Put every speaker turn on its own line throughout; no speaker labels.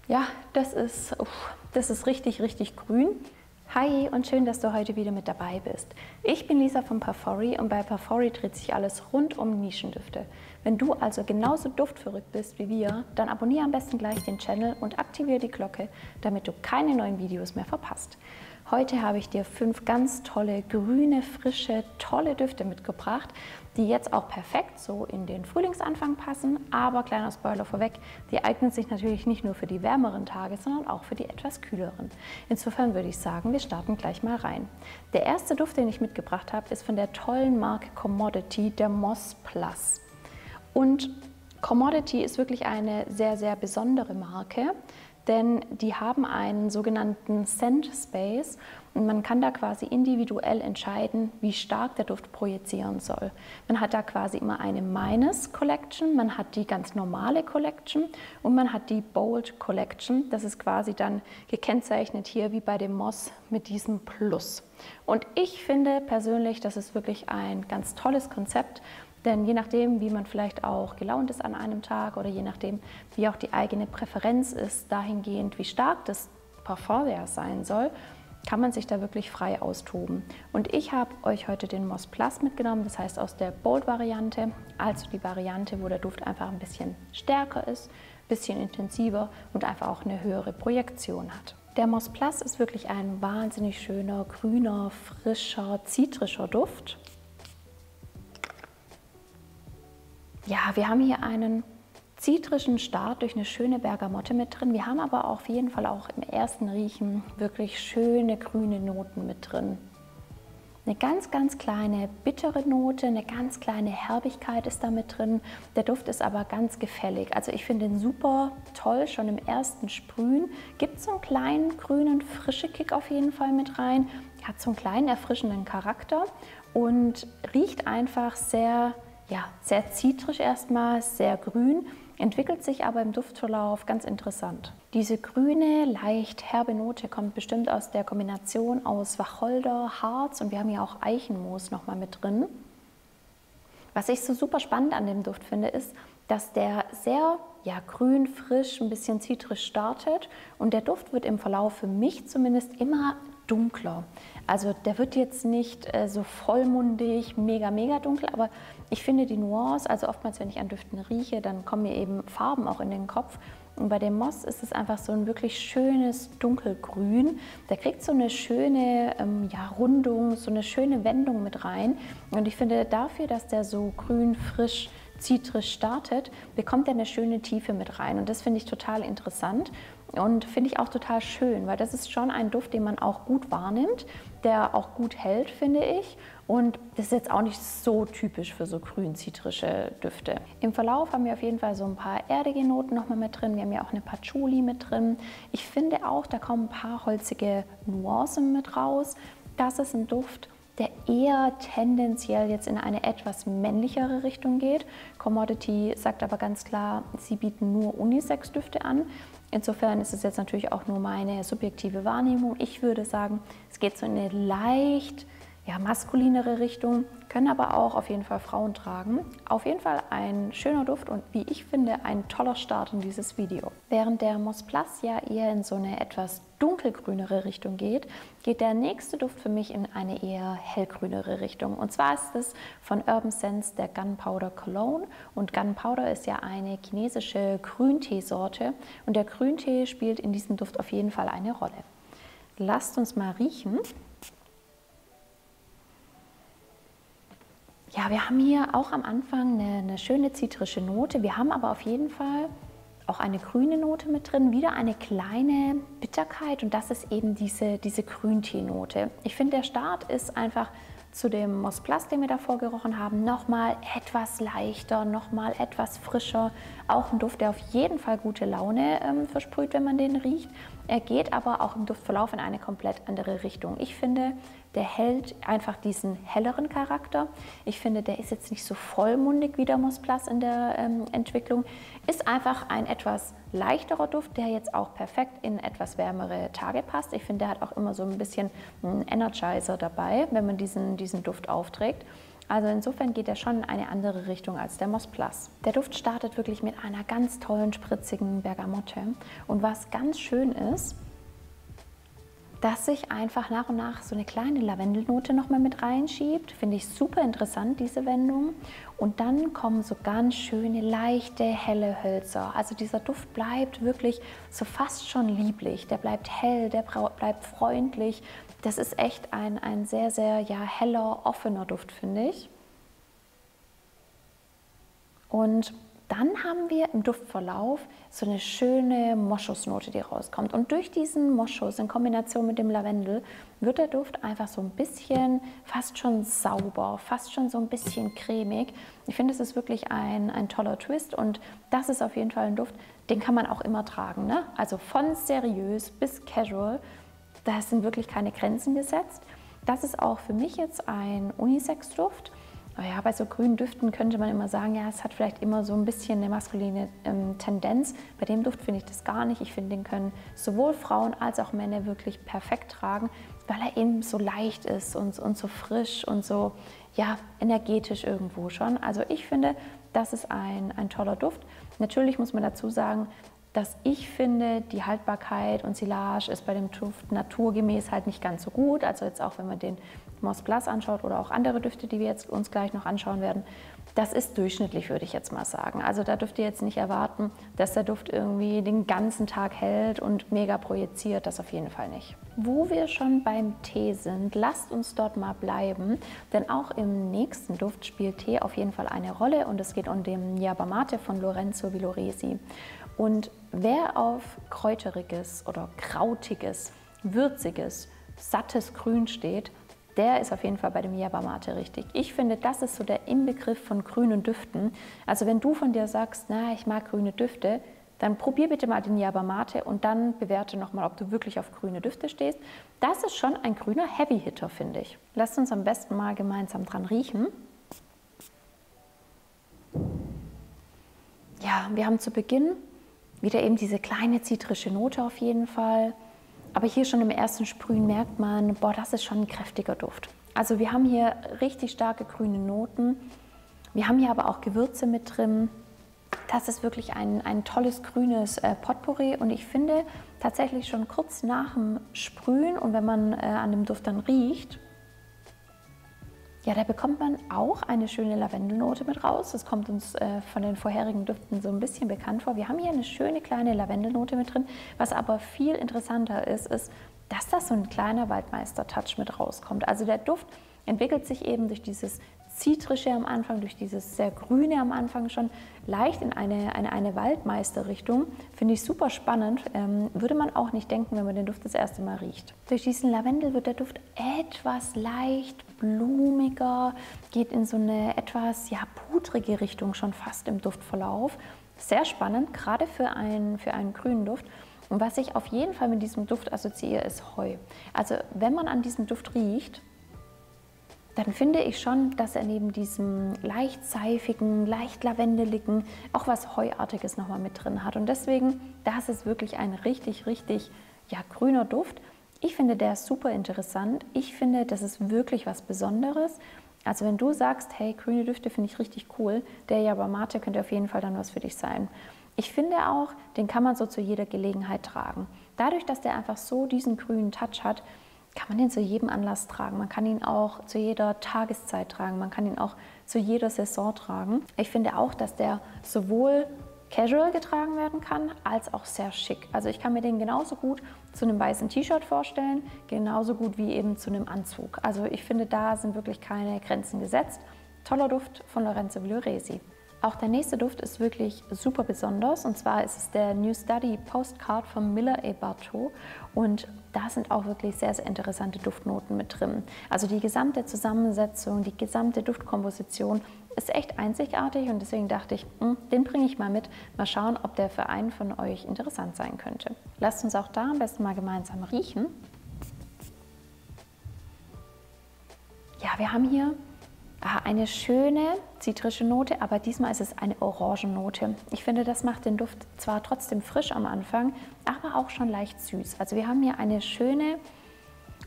Ja, das ist richtig, richtig grün. Hi und schön, dass du heute wieder mit dabei bist. Ich bin Lisa von Parfori und bei Parfori dreht sich alles rund um Nischendüfte. Wenn du also genauso duftverrückt bist wie wir, dann abonniere am besten gleich den Channel und aktiviere die Glocke, damit du keine neuen Videos mehr verpasst. Heute habe ich dir 5 ganz tolle, grüne, frische, tolle Düfte mitgebracht, die jetzt auch perfekt so in den Frühlingsanfang passen. Aber kleiner Spoiler vorweg, die eignen sich natürlich nicht nur für die wärmeren Tage, sondern auch für die etwas kühleren. Insofern würde ich sagen, wir starten gleich mal rein. Der erste Duft, den ich mitgebracht habe, ist von der tollen Marke Commodity, der Moss Plus. Und Commodity ist wirklich eine sehr, sehr besondere Marke, denn die haben einen sogenannten Scent Space und man kann da quasi individuell entscheiden, wie stark der Duft projizieren soll. Man hat da quasi immer eine Minus Collection, man hat die ganz normale Collection und man hat die Bold Collection. Das ist quasi dann gekennzeichnet hier wie bei dem Moss mit diesem Plus. Und ich finde persönlich, das ist wirklich ein ganz tolles Konzept. Denn je nachdem, wie man vielleicht auch gelaunt ist an einem Tag oder je nachdem, wie auch die eigene Präferenz ist, dahingehend, wie stark das Parfum sein soll, kann man sich da wirklich frei austoben. Und ich habe euch heute den Moss Plus mitgenommen, das heißt aus der Bold-Variante, also die Variante, wo der Duft einfach ein bisschen stärker ist, ein bisschen intensiver und einfach auch eine höhere Projektion hat. Der Moss Plus ist wirklich ein wahnsinnig schöner, grüner, frischer, zitrischer Duft. Ja, wir haben hier einen zitrischen Start durch eine schöne Bergamotte mit drin. Wir haben aber auf jeden Fall auch im ersten Riechen wirklich schöne grüne Noten mit drin. Eine ganz, ganz kleine bittere Note, eine ganz kleine Herbigkeit ist da mit drin. Der Duft ist aber ganz gefällig. Also ich finde ihn super toll, schon im ersten Sprühen. Gibt so einen kleinen grünen, frischen Kick auf jeden Fall mit rein. Hat so einen kleinen erfrischenden Charakter und riecht einfach sehr zitrisch erstmal, sehr grün, entwickelt sich aber im Duftverlauf ganz interessant. Diese grüne, leicht herbe Note kommt bestimmt aus der Kombination aus Wacholder, Harz und wir haben hier auch Eichenmoos nochmal mit drin. Was ich so super spannend an dem Duft finde, ist, dass der sehr grün, frisch, ein bisschen zitrisch startet und der Duft wird im Verlauf für mich zumindest immer dunkler. Also der wird jetzt nicht so vollmundig, mega dunkel, aber ich finde die Nuance, also oftmals, wenn ich an Düften rieche, dann kommen mir eben Farben auch in den Kopf. Und bei dem Moss ist es einfach so ein wirklich schönes Dunkelgrün. Der kriegt so eine schöne Rundung, so eine schöne Wendung mit rein. Und ich finde dafür, dass der so grün, frisch, zitrisch startet, bekommt er eine schöne Tiefe mit rein. Und das finde ich total interessant und finde ich auch total schön, weil das ist schon ein Duft, den man auch gut wahrnimmt, der auch gut hält, finde ich. Und das ist jetzt auch nicht so typisch für so grün-zitrische Düfte. Im Verlauf haben wir auf jeden Fall so ein paar erdige Noten nochmal mit drin. Wir haben ja auch eine Patchouli mit drin. Ich finde auch, da kommen ein paar holzige Nuancen mit raus. Das ist ein Duft, der eher tendenziell jetzt in eine etwas männlichere Richtung geht. Commodity sagt aber ganz klar, sie bieten nur Unisex-Düfte an. Insofern ist es jetzt natürlich auch nur meine subjektive Wahrnehmung. Ich würde sagen, es geht so in eine leicht maskulinere Richtung, können aber auch auf jeden Fall Frauen tragen. Auf jeden Fall ein schöner Duft und wie ich finde, ein toller Start in dieses Video. Während der Moss Plus ja eher in so eine etwas dunkelgrünere Richtung geht, geht der nächste Duft für mich in eine eher hellgrünere Richtung. Und zwar ist es von Urban Scents der Gunpowder Cologne. Und Gunpowder ist ja eine chinesische Grünteesorte und der Grüntee spielt in diesem Duft auf jeden Fall eine Rolle. Lasst uns mal riechen. Ja, wir haben hier auch am Anfang eine schöne zitrische Note. Wir haben aber auf jeden Fall auch eine grüne Note mit drin, wieder eine kleine Bitterkeit und das ist eben diese Grünteenote. Ich finde, der Start ist einfach zu dem Moss Plus, den wir davor gerochen haben, nochmal etwas leichter, nochmal etwas frischer. Auch ein Duft, der auf jeden Fall gute Laune versprüht, wenn man den riecht. Er geht aber auch im Duftverlauf in eine komplett andere Richtung. Ich finde, der hält einfach diesen helleren Charakter. Ich finde, der ist jetzt nicht so vollmundig wie der Moss Plus in der Entwicklung. Ist einfach ein etwas leichterer Duft, der jetzt auch perfekt in etwas wärmere Tage passt. Ich finde, der hat auch immer so ein bisschen einen Energizer dabei, wenn man diesen Duft aufträgt. Also insofern geht er schon in eine andere Richtung als der Moss Plus. Der Duft startet wirklich mit einer ganz tollen, spritzigen Bergamotte. Und was ganz schön ist, dass sich einfach nach und nach so eine kleine Lavendelnote noch mal mit reinschiebt. Finde ich super interessant, diese Wendung. Und dann kommen so ganz schöne, leichte, helle Hölzer. Also dieser Duft bleibt wirklich so fast schon lieblich. Der bleibt hell, der bleibt freundlich. Das ist echt ein sehr, sehr heller, offener Duft, finde ich. Und dann haben wir im Duftverlauf so eine schöne Moschusnote, die rauskommt. Und durch diesen Moschus in Kombination mit dem Lavendel wird der Duft einfach so ein bisschen fast schon sauber, fast schon so ein bisschen cremig. Ich finde, es ist wirklich ein toller Twist und das ist auf jeden Fall ein Duft, den kann man auch immer tragen, ne? Also von seriös bis casual, da sind wirklich keine Grenzen gesetzt. Das ist auch für mich jetzt ein Unisex-Duft. Ja, bei so grünen Düften könnte man immer sagen, ja, es hat vielleicht immer so ein bisschen eine maskuline Tendenz. Bei dem Duft finde ich das gar nicht. Ich finde, den können sowohl Frauen als auch Männer wirklich perfekt tragen, weil er eben so leicht ist und so frisch und so energetisch irgendwo schon. Also ich finde, das ist ein toller Duft. Natürlich muss man dazu sagen, dass ich finde, die Haltbarkeit und Silage ist bei dem Duft naturgemäß halt nicht ganz so gut. Also jetzt auch, wenn man den Moss Plus anschaut oder auch andere Düfte, die wir jetzt uns gleich noch anschauen werden, das ist durchschnittlich, würde ich jetzt mal sagen. Also da dürft ihr jetzt nicht erwarten, dass der Duft irgendwie den ganzen Tag hält und mega projiziert, das auf jeden Fall nicht. Wo wir schon beim Tee sind, lasst uns dort mal bleiben, denn auch im nächsten Duft spielt Tee auf jeden Fall eine Rolle und es geht um den Yerba Mate von Lorenzo Villoresi. Und wer auf kräuteriges oder krautiges, würziges, sattes Grün steht, der ist auf jeden Fall bei dem Yerba Mate richtig. Ich finde, das ist so der Inbegriff von grünen Düften. Also wenn du von dir sagst, na, ich mag grüne Düfte, dann probier bitte mal den Yerba Mate und dann bewerte nochmal, ob du wirklich auf grüne Düfte stehst. Das ist schon ein grüner Heavy-Hitter, finde ich. Lasst uns am besten mal gemeinsam dran riechen. Ja, wir haben zu Beginn wieder eben diese kleine zitrische Note auf jeden Fall. Aber hier schon im ersten Sprühen merkt man, boah, das ist schon ein kräftiger Duft. Also wir haben hier richtig starke grüne Noten. Wir haben hier aber auch Gewürze mit drin. Das ist wirklich ein tolles grünes Potpourri. Und ich finde tatsächlich schon kurz nach dem Sprühen und wenn man an dem Duft dann riecht, ja, da bekommt man auch eine schöne Lavendelnote mit raus. Das kommt uns von den vorherigen Düften so ein bisschen bekannt vor. Wir haben hier eine schöne kleine Lavendelnote mit drin. Was aber viel interessanter ist, dass das so ein kleiner Waldmeister-Touch mit rauskommt. Also der Duft entwickelt sich eben durch dieses Zitrische am Anfang, durch dieses sehr Grüne am Anfang schon leicht in eine Waldmeister-Richtung. Finde ich super spannend. Würde man auch nicht denken, wenn man den Duft das erste Mal riecht. Durch diesen Lavendel wird der Duft etwas leicht blumiger, geht in so eine etwas pudrige Richtung schon fast im Duftverlauf. Sehr spannend, gerade für einen grünen Duft. Und was ich auf jeden Fall mit diesem Duft assoziiere, ist Heu. Also wenn man an diesem Duft riecht, dann finde ich schon, dass er neben diesem leicht seifigen, leicht lavendeligen auch was Heuartiges nochmal mit drin hat. Und deswegen, das ist wirklich ein richtig, richtig grüner Duft. Ich finde, der ist super interessant. Ich finde, das ist wirklich was Besonderes. Also wenn du sagst, hey, grüne Düfte finde ich richtig cool, der Yerba Mate könnte auf jeden Fall dann was für dich sein. Ich finde auch, den kann man so zu jeder Gelegenheit tragen. Dadurch, dass der einfach so diesen grünen Touch hat, kann man den zu jedem Anlass tragen. Man kann ihn auch zu jeder Tageszeit tragen. Man kann ihn auch zu jeder Saison tragen. Ich finde auch, dass der sowohl casual getragen werden kann, als auch sehr schick. Also ich kann mir den genauso gut zu einem weißen T-Shirt vorstellen, genauso gut wie eben zu einem Anzug. Also ich finde, da sind wirklich keine Grenzen gesetzt. Toller Duft von Lorenzo Villoresi. Auch der nächste Duft ist wirklich super besonders und zwar ist es der New Study Postcard von Miller & Barteau und da sind auch wirklich sehr, sehr interessante Duftnoten mit drin. Also die gesamte Zusammensetzung, die gesamte Duftkomposition ist echt einzigartig und deswegen dachte ich, den bringe ich mal mit. Mal schauen, ob der für einen von euch interessant sein könnte. Lasst uns auch da am besten mal gemeinsam riechen. Ja, wir haben hier eine schöne zitrische Note, aber diesmal ist es eine Orangennote. Ich finde, das macht den Duft zwar trotzdem frisch am Anfang, aber auch schon leicht süß. Also wir haben hier eine schöne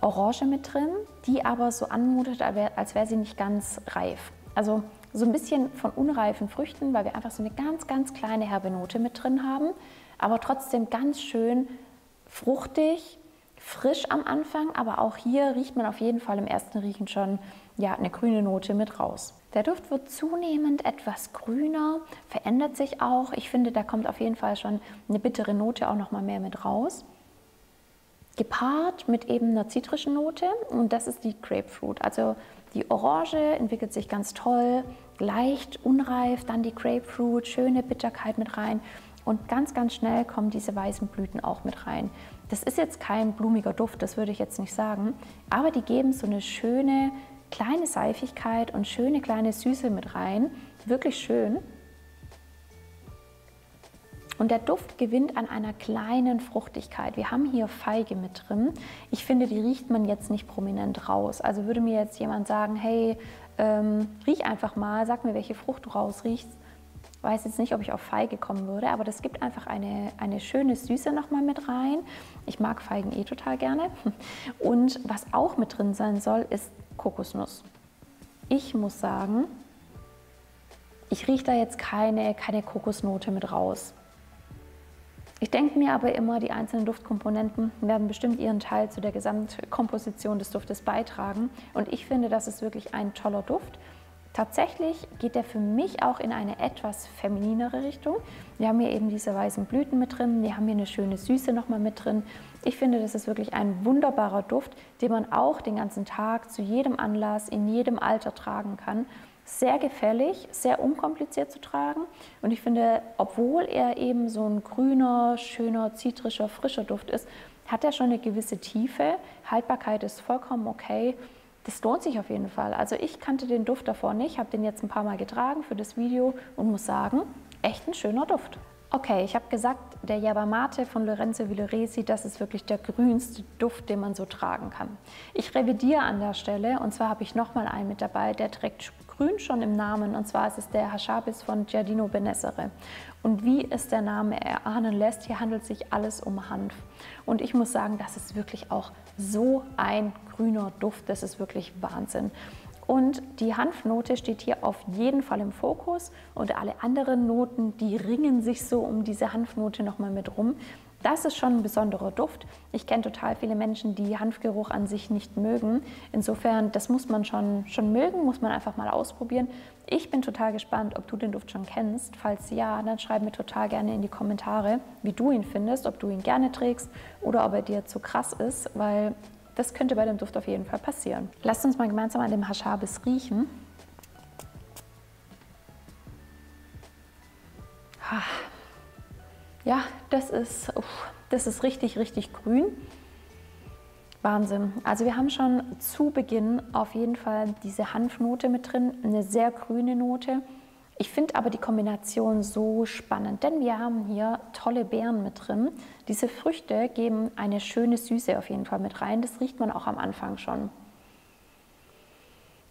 Orange mit drin, die aber so anmutet, als wäre sie nicht ganz reif. Also so ein bisschen von unreifen Früchten, weil wir einfach so eine ganz, ganz kleine herbe Note mit drin haben, aber trotzdem ganz schön fruchtig, frisch am Anfang, aber auch hier riecht man auf jeden Fall im ersten Riechen schon ja, eine grüne Note mit raus. Der Duft wird zunehmend etwas grüner, verändert sich auch. Ich finde, da kommt auf jeden Fall schon eine bittere Note auch noch mal mehr mit raus. Gepaart mit eben einer zitrischen Note und das ist die Grapefruit. Also die Orange entwickelt sich ganz toll, leicht unreif, dann die Grapefruit, schöne Bitterkeit mit rein und ganz, ganz schnell kommen diese weißen Blüten auch mit rein. Das ist jetzt kein blumiger Duft, das würde ich jetzt nicht sagen, aber die geben so eine schöne kleine Seifigkeit und schöne kleine Süße mit rein, wirklich schön. Und der Duft gewinnt an einer kleinen Fruchtigkeit. Wir haben hier Feige mit drin. Ich finde, die riecht man jetzt nicht prominent raus. Also würde mir jetzt jemand sagen, hey, riech einfach mal, sag mir, welche Frucht du rausriechst. Ich weiß jetzt nicht, ob ich auf Feige kommen würde, aber das gibt einfach eine schöne Süße nochmal mit rein. Ich mag Feigen eh total gerne. Und was auch mit drin sein soll, ist Kokosnuss. Ich muss sagen, ich rieche da jetzt keine Kokosnote mit raus. Ich denke mir aber immer, die einzelnen Duftkomponenten werden bestimmt ihren Teil zu der Gesamtkomposition des Duftes beitragen. Und ich finde, das ist wirklich ein toller Duft. Tatsächlich geht der für mich auch in eine etwas femininere Richtung. Wir haben hier eben diese weißen Blüten mit drin, wir haben hier eine schöne Süße nochmal mit drin. Ich finde, das ist wirklich ein wunderbarer Duft, den man auch den ganzen Tag zu jedem Anlass, in jedem Alter tragen kann. Sehr gefällig, sehr unkompliziert zu tragen und ich finde, obwohl er eben so ein grüner, schöner, zitrischer, frischer Duft ist, hat er schon eine gewisse Tiefe. Haltbarkeit ist vollkommen okay. Das lohnt sich auf jeden Fall. Also ich kannte den Duft davor nicht, habe den jetzt ein paar Mal getragen für das Video und muss sagen, echt ein schöner Duft. Okay, ich habe gesagt, der Yerba Mate von Lorenzo Villoresi, das ist wirklich der grünste Duft, den man so tragen kann. Ich revidiere an der Stelle und zwar habe ich nochmal einen mit dabei, der trägt grün schon im Namen und zwar ist es der Haschabis von Giardino Benessere. Und wie es der Name erahnen lässt, hier handelt sich alles um Hanf. Und ich muss sagen, das ist wirklich auch so ein grüner Duft, das ist wirklich Wahnsinn. Und die Hanfnote steht hier auf jeden Fall im Fokus und alle anderen Noten, die ringen sich so um diese Hanfnote nochmal mit rum. Das ist schon ein besonderer Duft. Ich kenne total viele Menschen, die Hanfgeruch an sich nicht mögen. Insofern, das muss man schon mögen, muss man einfach mal ausprobieren. Ich bin total gespannt, ob du den Duft schon kennst. Falls ja, dann schreib mir total gerne in die Kommentare, wie du ihn findest, ob du ihn gerne trägst oder ob er dir zu krass ist, weil das könnte bei dem Duft auf jeden Fall passieren. Lasst uns mal gemeinsam an dem Haschabis riechen. Ja, das ist richtig, richtig grün. Wahnsinn. Also wir haben schon zu Beginn auf jeden Fall diese Hanfnote mit drin, eine sehr grüne Note. Ich finde aber die Kombination so spannend, denn wir haben hier tolle Beeren mit drin. Diese Früchte geben eine schöne Süße auf jeden Fall mit rein. Das riecht man auch am Anfang schon.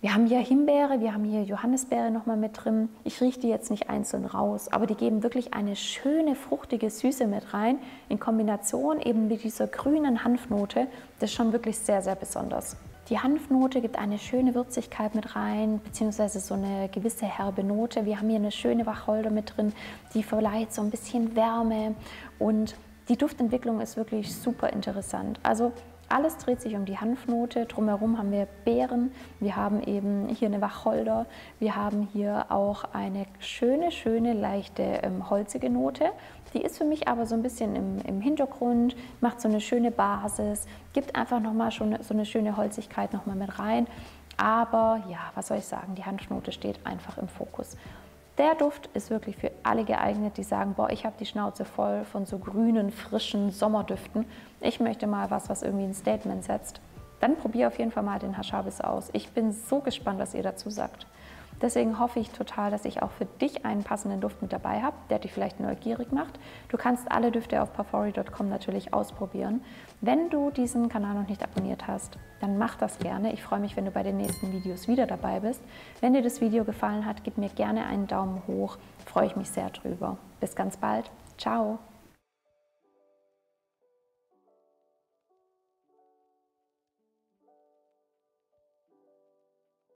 Wir haben hier Himbeere, wir haben hier Johannisbeere nochmal mit drin. Ich rieche die jetzt nicht einzeln raus, aber die geben wirklich eine schöne, fruchtige Süße mit rein. In Kombination eben mit dieser grünen Hanfnote, das ist schon wirklich sehr, sehr besonders. Die Hanfnote gibt eine schöne Würzigkeit mit rein, beziehungsweise so eine gewisse herbe Note. Wir haben hier eine schöne Wacholder mit drin, die verleiht so ein bisschen Wärme und die Duftentwicklung ist wirklich super interessant. Also alles dreht sich um die Hanfnote, drumherum haben wir Beeren, wir haben eben hier eine Wacholder, wir haben hier auch eine schöne, leichte holzige Note. Die ist für mich aber so ein bisschen im Hintergrund, macht so eine schöne Basis, gibt einfach nochmal schon so eine schöne Holzigkeit nochmal mit rein. Aber ja, was soll ich sagen, die Hanfnote steht einfach im Fokus. Der Duft ist wirklich für alle geeignet, die sagen, boah, ich habe die Schnauze voll von so grünen, frischen Sommerdüften. Ich möchte mal was irgendwie ein Statement setzt. Dann probier auf jeden Fall mal den Haschabis aus. Ich bin so gespannt, was ihr dazu sagt. Deswegen hoffe ich total, dass ich auch für dich einen passenden Duft mit dabei habe, der dich vielleicht neugierig macht. Du kannst alle Düfte auf parfori.com natürlich ausprobieren. Wenn du diesen Kanal noch nicht abonniert hast, dann mach das gerne. Ich freue mich, wenn du bei den nächsten Videos wieder dabei bist. Wenn dir das Video gefallen hat, gib mir gerne einen Daumen hoch. Freue ich mich sehr drüber. Bis ganz bald. Ciao.